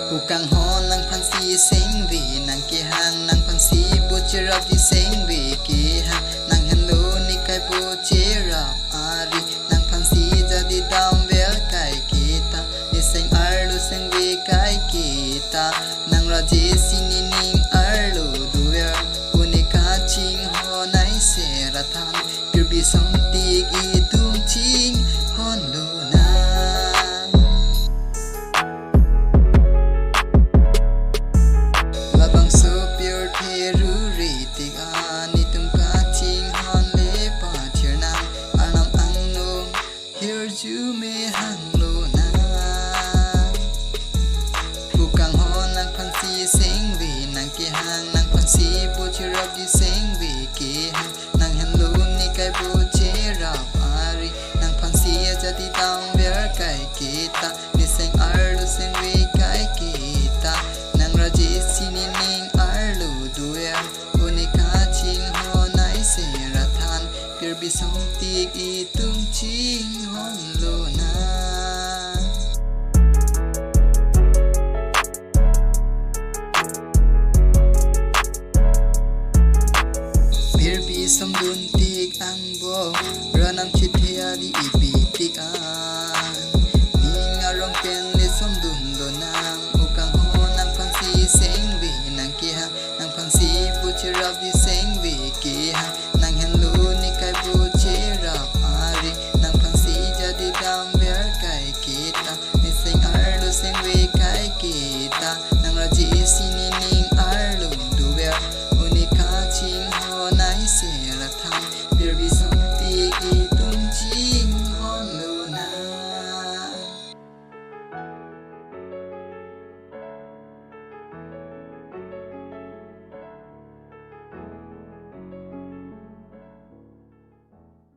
Ku kang ho nang phan si sing vi nang ki hang nang phan si bu che rap di sing vi ki hang nang hello ni kai bu che rap ari nang phan si ja di dam vel kai kita ni sing ar lu sing vi kai kita nang ra je si ni ning ar lu du ver uni ka ching ho nai se ra than pir bi song ti gi tum ching hon lu na labang so pure theru ri ti ga ni tum ka ching hon le pa thir na anam ang no here ju me hang lo na ku kang ho nang phan si sing vi nang ki hang nang phan si bu chi rap di sing vi ki hang nang hello ni kai bu che rap ari nang phan si ja di dang ver kai kita ni sing ar lu sing vi kai kita nang ra ji si ni ning ar lu du ya uni ka ching ho nai se ra than pir bi song ti i tung ching hon lo na pir bi som dun tik ang bo ranam chit thea di